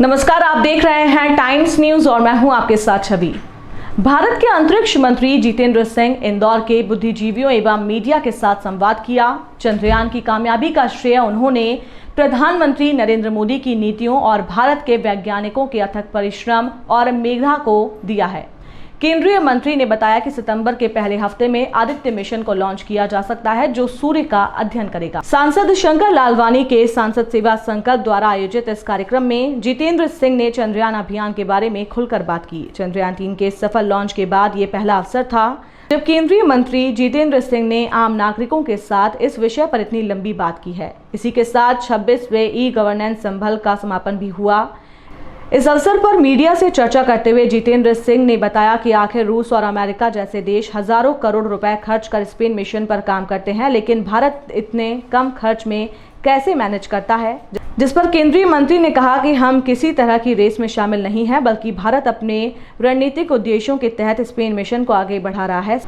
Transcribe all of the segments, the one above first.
नमस्कार, आप देख रहे हैं टाइम्स न्यूज और मैं हूं आपके साथ छवि। भारत के अंतरिक्ष मंत्री जितेंद्र सिंह इंदौर के बुद्धिजीवियों एवं मीडिया के साथ संवाद किया। चंद्रयान की कामयाबी का श्रेय उन्होंने प्रधानमंत्री नरेंद्र मोदी की नीतियों और भारत के वैज्ञानिकों के अथक परिश्रम और मेधा को दिया है। केंद्रीय मंत्री ने बताया कि सितंबर के पहले हफ्ते में आदित्य मिशन को लॉन्च किया जा सकता है, जो सूर्य का अध्ययन करेगा। सांसद शंकर लालवानी के सांसद सेवा संकल्प द्वारा आयोजित इस कार्यक्रम में जितेंद्र सिंह ने चंद्रयान अभियान के बारे में खुलकर बात की। चंद्रयान 3 के सफल लॉन्च के बाद ये पहला अवसर था जब केंद्रीय मंत्री जितेंद्र सिंह ने आम नागरिकों के साथ इस विषय पर इतनी लंबी बात की है। इसी के साथ 26वें ई गवर्नेंस संभल का समापन भी हुआ। इस अवसर पर मीडिया से चर्चा करते हुए जितेंद्र सिंह ने बताया कि आखिर रूस और अमेरिका जैसे देश हजारों करोड़ रुपए खर्च कर स्पेन मिशन पर काम करते हैं, लेकिन भारत इतने कम खर्च में कैसे मैनेज करता है, जिस पर केंद्रीय मंत्री ने कहा कि हम किसी तरह की रेस में शामिल नहीं हैं, बल्कि भारत अपने रणनीतिक उद्देश्यों के तहत स्पेन मिशन को आगे बढ़ा रहा है।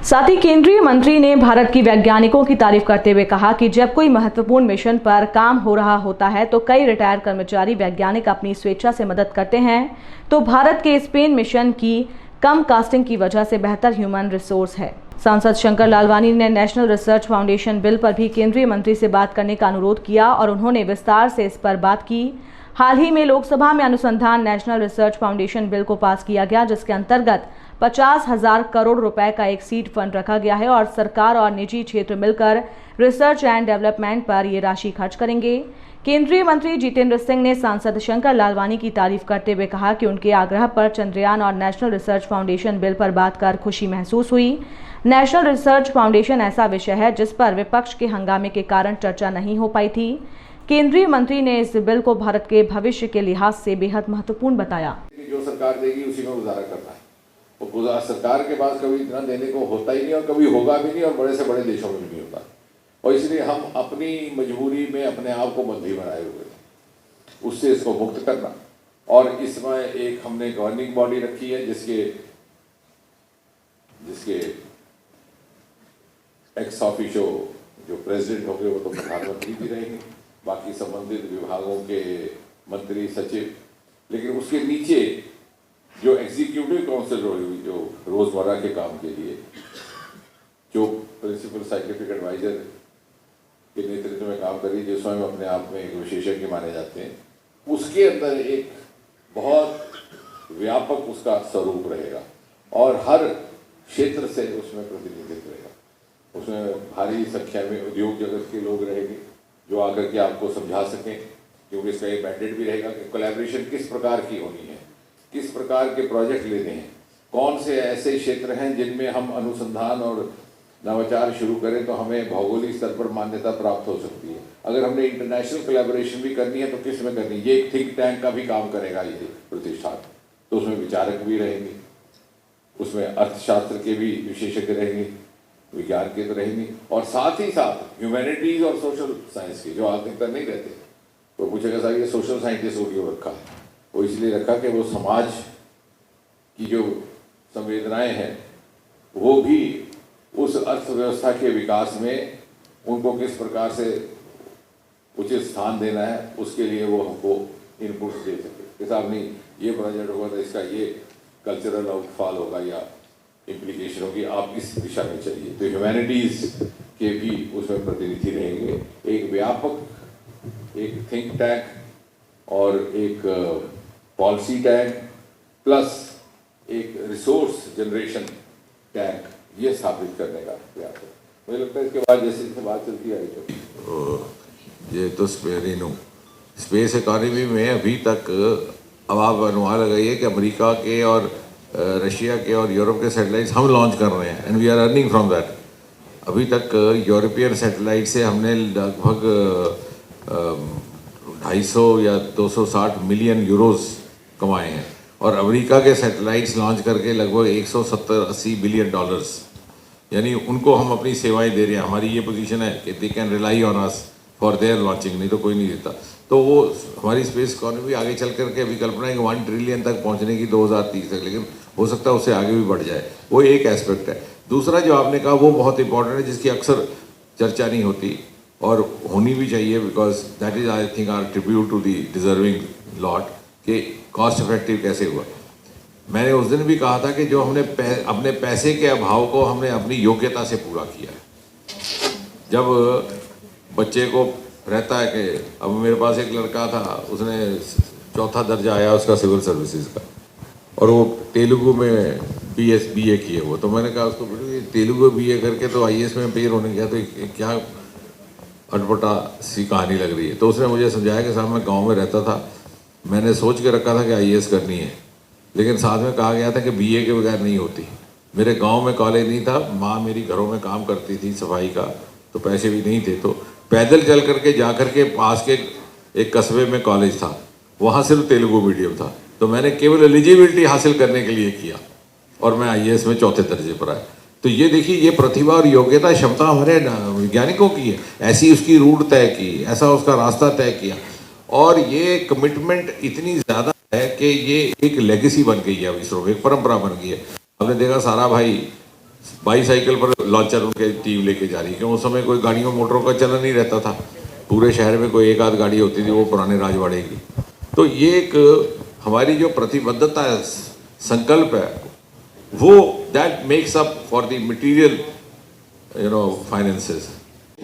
साथ ही केंद्रीय मंत्री ने भारत की वैज्ञानिकों की तारीफ करते हुए कहा कि जब कोई महत्वपूर्ण मिशन पर काम हो रहा होता है तो कई रिटायर्ड कर्मचारी वैज्ञानिक अपनी स्वेच्छा से मदद करते हैं, तो भारत के स्पेन मिशन की कम कास्टिंग की वजह से बेहतर ह्यूमन रिसोर्स है। सांसद शंकर लालवानी ने नेशनल रिसर्च फाउंडेशन बिल पर भी केंद्रीय मंत्री से बात करने का अनुरोध किया और उन्होंने विस्तार से इस पर बात की। हाल ही में लोकसभा में अनुसंधान नेशनल रिसर्च फाउंडेशन बिल को पास किया गया, जिसके अंतर्गत 50,000 करोड़ रुपए का एक सीड फंड रखा गया है और सरकार और निजी क्षेत्र मिलकर रिसर्च एंड डेवलपमेंट पर ये राशि खर्च करेंगे। केंद्रीय मंत्री जितेंद्र सिंह ने सांसद शंकर लालवानी की तारीफ करते हुए कहा कि उनके आग्रह पर चंद्रयान और नेशनल रिसर्च फाउंडेशन बिल पर बात कर खुशी महसूस हुई। नेशनल रिसर्च फाउंडेशन ऐसा विषय है जिस पर विपक्ष के हंगामे के कारण चर्चा नहीं हो पाई थी। केंद्रीय मंत्री ने इस बिल को भारत के भविष्य के लिहाज से बेहद महत्वपूर्ण बताया। जो सरकार देगी उसी में गुजारा करना है। वो सरकार के पास कभी इतना देने को होता ही नहीं और कभी होगा भी नहीं और बड़े से बड़े देशों में भी नहीं होता, और इसलिए हम अपनी मजबूरी में अपने आप को बंधी बनाए हुए थे, उससे इसको मुक्त करना। और इसमें एक हमने गवर्निंग बॉडी रखी है जिसके एक्स ऑफिशियो जो प्रेसिडेंट होंगे वो तो प्रधानमंत्री भी रहेंगे, बाकी संबंधित विभागों के मंत्री सचिव, लेकिन उसके नीचे जो एग्जीक्यूटिव काउंसिल होगी जो रोजमर्रा के काम के लिए जो प्रिंसिपल साइंटिफिक एडवाइजर के नेतृत्व में काम करी, जो स्वयं अपने आप में एक विशेषज्ञ माने जाते हैं, उसके अंदर एक बहुत व्यापक उसका स्वरूप रहेगा और हर क्षेत्र से उसमें प्रतिनिधित्व रहेगा। उसमें भारी संख्या में उद्योग जगत के लोग रहेंगे जो आकर के आपको समझा सकें, क्योंकि इसका एक मैंडेट भी रहेगा कि कोलैबोरेशन किस प्रकार की होनी है, किस प्रकार के प्रोजेक्ट लेने हैं, कौन से ऐसे क्षेत्र हैं जिनमें हम अनुसंधान और नवाचार शुरू करें तो हमें भौगोलिक स्तर पर मान्यता प्राप्त हो सकती है। अगर हमने इंटरनेशनल कोलैबोरेशन भी करनी है तो किस में करनी है, ये एक थिंक टैंक का भी काम करेगा ये प्रतिष्ठान, तो उसमें विचारक भी रहेंगे, उसमें अर्थशास्त्र के भी विशेषज्ञ रहेंगे, विज्ञान के तो रहेंगे, और साथ ही साथ ह्यूमैनिटीज और सोशल साइंस के जो आधुनिकता नहीं रहते, तो पूछेगा साहब ये सोशल साइंटिस्ट को क्यों रखा है? वो इसलिए रखा कि वो समाज की जो संवेदनाएं हैं वो भी उस अर्थव्यवस्था के विकास में उनको किस प्रकार से उचित स्थान देना है, उसके लिए वो हमको इनपुट्स दे सके कि साहब नहीं ये प्रोजेक्ट होगा तो इसका ये कल्चरल आउटफॉल होगा या इम्प्लीकेशन होगी, आप इस दिशा में चलिए। तो ह्यूमैनिटीज़ के भी उसमें प्रतिनिधि रहेंगे। एक व्यापक एक थिंक टैंक और एक पॉलिसी टैंक प्लस एक रिसोर्स जनरेशन टैंक ये स्थापित करने का प्रयास है। मुझे लगता है इसके बाद जैसे जैसे बात चलती आई तो ये तो स्पेस इकॉनमी में अभी तक अब आप अनुमान लगाइए कि अमेरिका के और रशिया के और यूरोप के सैटेलाइट्स हम लॉन्च कर रहे हैं and we are earning from that. अभी तक यूरोपियन सैटेलाइट से हमने लगभग 250 या 260 मिलियन यूरोस कमाए हैं और अमेरिका के सैटेलाइट्स लॉन्च करके लगभग 170-80 बिलियन डॉलर्स, यानी उनको हम अपनी सेवाएं दे रहे हैं। हमारी ये पोजीशन है कि they can rely on us for their launching, नहीं तो कोई नहीं देता। तो वो हमारी स्पेस इकॉनमी आगे चल करके अभी कल्पना है कि 1 ट्रिलियन तक पहुंचने की 2030 तक, लेकिन हो सकता है उससे आगे भी बढ़ जाए। वो एक एस्पेक्ट है। दूसरा जो आपने कहा वो बहुत इंपॉर्टेंट है, जिसकी अक्सर चर्चा नहीं होती, और होनी भी चाहिए, because that is I think our tribute to the deserving lot कि कॉस्ट इफेक्टिव कैसे हुआ। मैंने उस दिन भी कहा था कि जो हमने अपने पैसे के अभाव को हमने अपनी योग्यता से पूरा किया है। जब बच्चे को रहता है कि अब मेरे पास एक लड़का था, उसने 4था दर्जा आया उसका सिविल सर्विसेज का, और वो तेलुगु में BA किए वो। तो मैंने कहा उसको, तेलुगु BA करके तो IAS में पेयर होने गया, तो क्या अटपटा सी कहानी लग रही है। तो उसने मुझे समझाया कि साहब मैं गांव में रहता था, मैंने सोच के रखा था कि IAS करनी है, लेकिन साथ में कहा गया था कि BA के बगैर नहीं होती। मेरे गांव में कॉलेज नहीं था, माँ मेरी घरों में काम करती थी सफाई का, तो पैसे भी नहीं थे, तो पैदल चल करके जा करके पास के एक कस्बे में कॉलेज था, वहाँ सिर्फ तेलुगु मीडियम था। तो मैंने केवल एलिजिबिलिटी हासिल करने के लिए किया और मैं IAS में 4थे दर्जे पर आया। तो ये देखिए, ये प्रतिभा और योग्यता क्षमता हमारे वैज्ञानिकों की है। ऐसी उसकी रूट तय की, ऐसा उसका रास्ता तय किया, और ये कमिटमेंट इतनी ज़्यादा है कि ये एक लेगेसी बन गई है, इसरो एक परंपरा बन गई है। आपने देखा सारा भाई बाईसाइकिल पर लॉन्चर उनके टीम लेके जा रही है, क्योंकि उस समय कोई गाड़ियों मोटरों का चलन नहीं रहता था, पूरे शहर में कोई एक आध गाड़ी होती थी, वो पुराने राजवाड़े की। तो ये एक हमारी जो प्रतिबद्धता है, संकल्प है, वो that makes up for the material finances.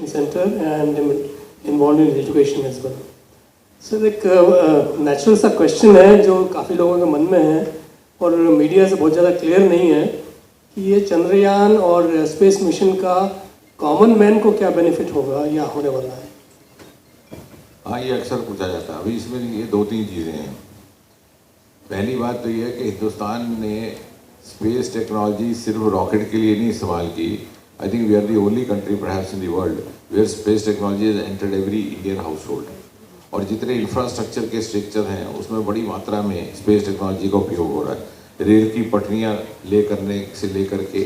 Center and involved in education as well. So एक नेचुरल सा क्वेश्चन है जो काफ़ी लोगों के मन में है और मीडिया से बहुत ज़्यादा क्लियर नहीं है कि ये चंद्रयान और स्पेस मिशन का कॉमन मैन को क्या बेनिफिट होगा या होने वाला है। हाँ, ये अक्सर पूछा जाता है। अभी इसमें ये 2-3 चीज़ें हैं। पहली बात तो ये है कि हिंदुस्तान ने स्पेस टेक्नोलॉजी सिर्फ रॉकेट के लिए नहीं इस्तेमाल की। I think we are the only country perhaps in the world where space technology has entered every Indian household. और जितने इंफ्रास्ट्रक्चर के स्ट्रक्चर हैं उसमें बड़ी मात्रा में स्पेस टेक्नोलॉजी का उपयोग हो रहा है। रेल की पटरियाँ से लेकर के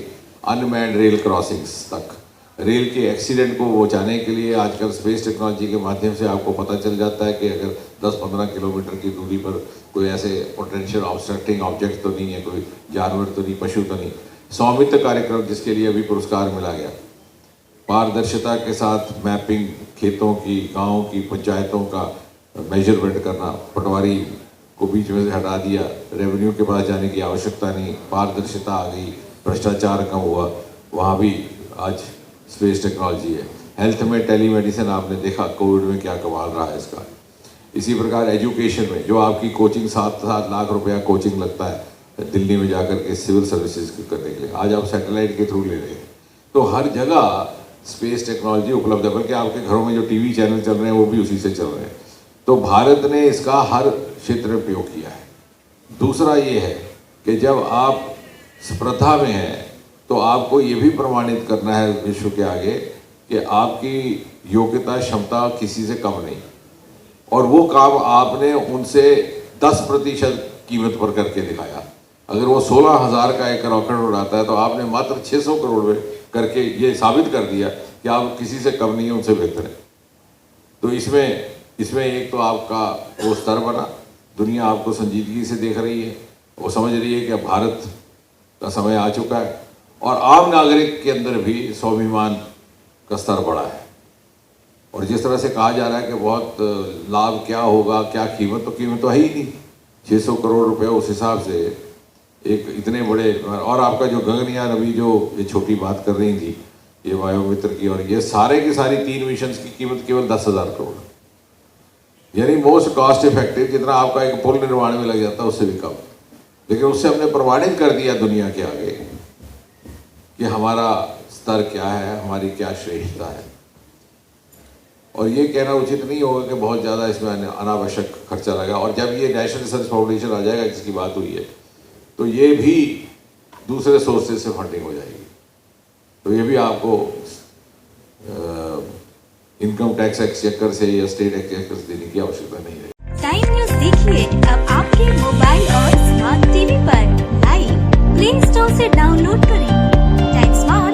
अनमैन्ड रेल क्रॉसिंग्स तक, रेल के एक्सीडेंट को बचाने के लिए आजकल स्पेस टेक्नोलॉजी के माध्यम से आपको पता चल जाता है कि अगर 10-15 किलोमीटर की दूरी पर कोई ऐसे पोटेंशियल ऑब्स्ट्रक्टिंग ऑब्जेक्ट तो नहीं है, कोई जानवर तो नहीं, पशु तो नहीं। स्वामित्व कार्यक्रम जिसके लिए अभी पुरस्कार मिला गया, पारदर्शिता के साथ मैपिंग, खेतों की, गाँव की, पंचायतों का मेजरमेंट करना, पटवारी को बीच में से हटा दिया, रेवेन्यू के पास जाने की आवश्यकता नहीं, पारदर्शिता आ गई, भ्रष्टाचार कम हुआ, वहाँ भी आज स्पेस टेक्नोलॉजी है। हेल्थ में टेलीमेडिसिन आपने देखा कोविड में क्या कमाल रहा है इसका। इसी प्रकार एजुकेशन में जो आपकी कोचिंग 7-7 लाख रुपया कोचिंग लगता है दिल्ली में जाकर के सिविल सर्विसेज करने के लिए, आज आप सैटेलाइट के थ्रू ले रहे हैं। तो हर जगह स्पेस टेक्नोलॉजी उपलब्ध है, बल्कि आपके घरों में जो टीवी चैनल चल रहे हैं वो भी उसी से चल रहे हैं। तो भारत ने इसका हर क्षेत्र में प्रयोग किया है। दूसरा ये है कि जब आप स्पर्धा में हैं तो आपको ये भी प्रमाणित करना है विश्व के आगे कि आपकी योग्यता क्षमता किसी से कम नहीं, और वो काम आपने उनसे 10% कीमत पर करके दिखाया। अगर वो 16,000 का एक रॉकेट उड़ाता है तो आपने मात्र 600 करोड़ में करके ये साबित कर दिया कि आप किसी से कम नहीं है, उनसे बेहतर है। तो इसमें एक तो आपका वो स्तर बना, दुनिया आपको संजीदगी से देख रही है, वो समझ रही है कि भारत का समय आ चुका है, और आम नागरिक के अंदर भी स्वाभिमान का स्तर बढ़ा है। और जिस तरह से कहा जा रहा है कि बहुत लाभ क्या होगा, क्या कीमत, तो कीमत तो है ही नहीं। 600 करोड़ रुपए उस हिसाब से एक इतने बड़े, और आपका जो गगनयान अभी जो ये छोटी बात कर रही थी ये वायुमित्र की, और ये सारे की सारी 3 मिशन की कीमत केवल 10,000 करोड़, यानी मोस्ट कॉस्ट इफेक्टिव, जितना आपका एक पुल निर्माण में लग जाता है उससे भी कम। लेकिन उससे हमने प्रमाणित कर दिया दुनिया के आगे कि हमारा स्तर क्या है, हमारी क्या श्रेष्ठता है। और ये कहना उचित नहीं होगा कि बहुत ज़्यादा इसमें अनावश्यक खर्चा लगा। और जब ये नेशनल रिसर्च फाउंडेशन आ जाएगा जिसकी बात हुई है, तो ये भी दूसरे सोर्सेज से फंडिंग हो जाएगी। तो ये भी आपको इनकम टैक्स एक्सचेकर से या स्टेट एक्सचेकर से देने की आवश्यकता नहीं है। टाइम न्यूज़ देखिए अब आपके मोबाइल और स्मार्ट टीवी पर लाइव प्ले स्टोर से डाउनलोड करें टाइम स्मार्ट।